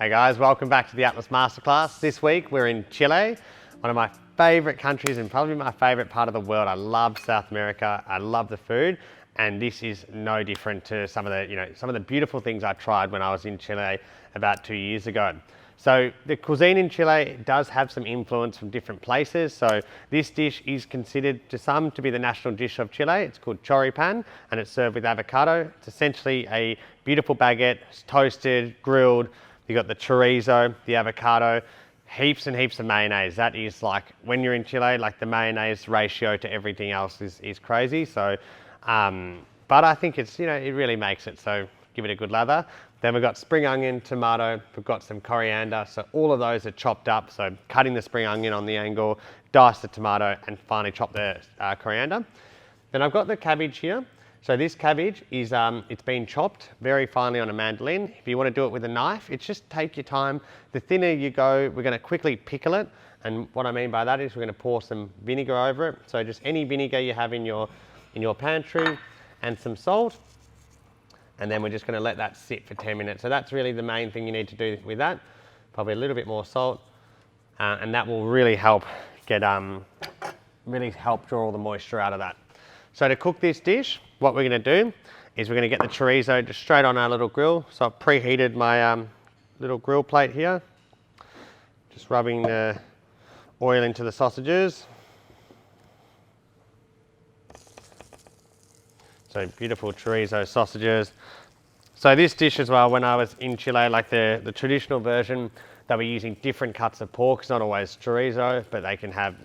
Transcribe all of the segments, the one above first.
Hey guys, welcome back to the Atlas Masterclass. This week we're in Chile, one of my favorite countries and probably my favorite part of the world. I love South America, I love the food, and this is no different to some of the beautiful things I tried when I was in Chile about 2 years ago. So the cuisine in Chile does have some influence from different places. So this dish is considered to some to be the national dish of Chile. It's called choripan and it's served with avocado. It's essentially a beautiful baguette, it's toasted, grilled. You got the chorizo, the avocado, heaps and heaps of mayonnaise. That is like, when you're in Chile, like the mayonnaise ratio to everything else is crazy. So, but I think it's, it really makes it. So give it a good lather. Then we've got spring onion, tomato, we've got some coriander. So all of those are chopped up. So cutting the spring onion on the angle, dice the tomato, and finally chop the coriander. Then I've got the cabbage here. So this cabbage is, it's been chopped very finely on a mandolin. If you want to do it with a knife, it's just take your time. The thinner you go, we're going to quickly pickle it. And what I mean by that is we're going to pour some vinegar over it. So just any vinegar you have in your pantry and some salt. And then we're just going to let that sit for 10 minutes. So that's really the main thing you need to do with that. Probably a little bit more salt. And that will really help get, really help draw all the moisture out of that. So to cook this dish, what we're going to do is we're going to get the chorizo just straight on our little grill. So I've preheated my little grill plate here. Just rubbing the oil into the sausages. So beautiful chorizo sausages. So this dish as well, when I was in Chile, like the traditional version, they were using different cuts of pork. It's not always chorizo, but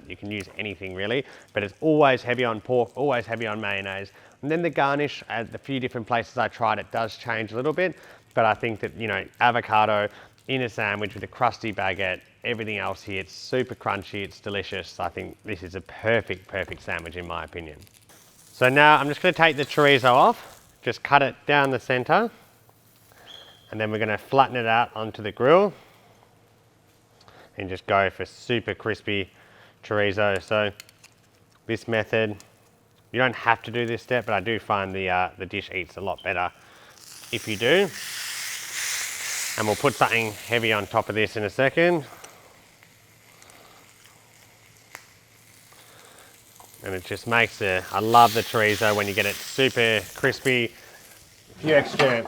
you can use anything really. But it's always heavy on pork, always heavy on mayonnaise. And then the garnish, at the few different places I tried, it does change a little bit. But I think that, avocado in a sandwich with a crusty baguette, everything else here, it's super crunchy, it's delicious. I think this is a perfect, perfect sandwich in my opinion. So now I'm just going to take the chorizo off, just cut it down the center, and then we're going to flatten it out onto the grill and just go for super crispy chorizo. So this method, you don't have to do this step, but I do find the dish eats a lot better if you do. And we'll put something heavy on top of this in a second. And it just makes I love the chorizo when you get it super crispy. A few extra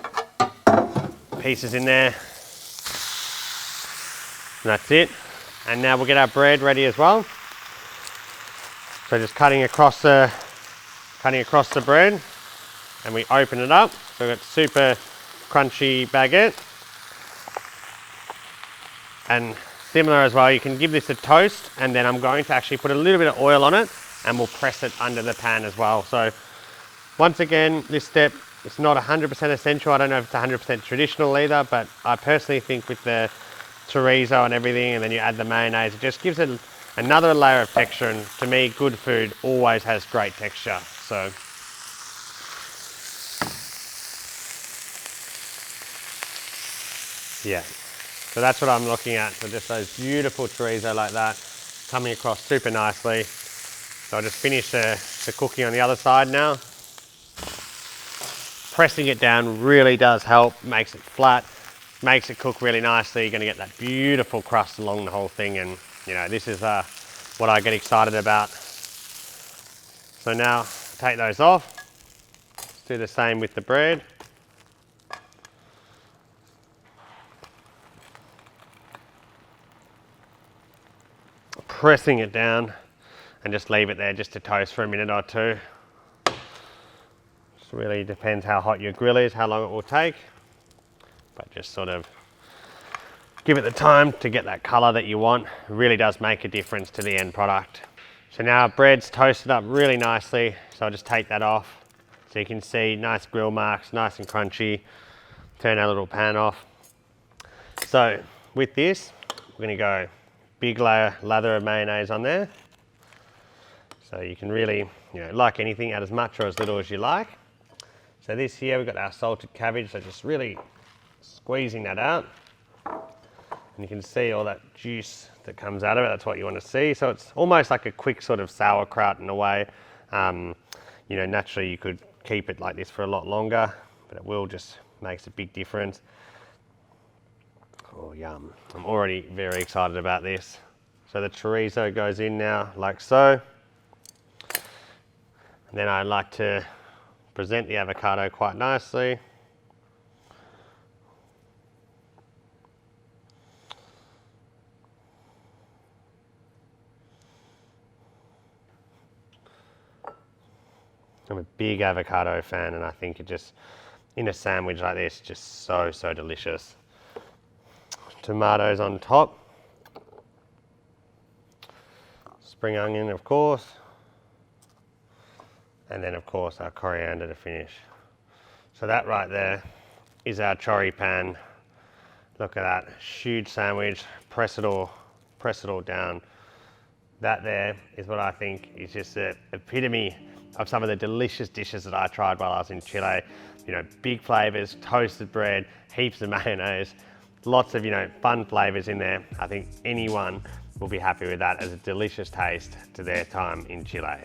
pieces in there. And that's it. And now we'll get our bread ready as well. So just cutting across the bread, and we open it up. So we've got super crunchy baguette. And similar as well, you can give this a toast, and then I'm going to actually put a little bit of oil on it, and we'll press it under the pan as well. So once again, this step, it's not 100% essential. I don't know if it's 100% traditional either, but I personally think with the chorizo and everything, and then you add the mayonnaise, it just gives it another layer of texture. And to me, good food always has great texture. So yeah, so that's what I'm looking at. So just those beautiful chorizo like that, coming across super nicely. So I'll just finish the cooking on the other side now. Pressing it down really does help, makes it flat, makes it cook really nicely. You're going to get that beautiful crust along the whole thing, and this is what I get excited about. So now take those off. Let's do the same with the bread. Pressing it down and just leave it there just to toast for a minute or two. Just really depends how hot your grill is, how long it will take, but just sort of give it the time to get that color that you want. It really does make a difference to the end product. So now our bread's toasted up really nicely, so I'll just take that off. So you can see nice grill marks, nice and crunchy. Turn our little pan off. So with this, we're gonna go big lather of mayonnaise on there. So you can really, like anything, add as much or as little as you like. So this here, we've got our salted cabbage, so just really squeezing that out. And you can see all that juice that comes out of it. That's what you want to see. So it's almost like a quick sort of sauerkraut in a way. Naturally you could keep it like this for a lot longer, but it will just makes a big difference. Oh, yum. I'm already very excited about this. So the chorizo goes in now, like so. And then I like to present the avocado quite nicely. I'm a big avocado fan, and I think it just, in a sandwich like this, just so, so delicious. Tomatoes on top. Spring onion, of course. And then, of course, our coriander to finish. So that right there is our choripan. Look at that, huge sandwich. Press it all down. That there is what I think is just the epitome of some of the delicious dishes that I tried while I was in Chile. You know, big flavors, toasted bread, heaps of mayonnaise, lots of, you know, fun flavors in there. I think anyone will be happy with that as a delicious taste to their time in Chile.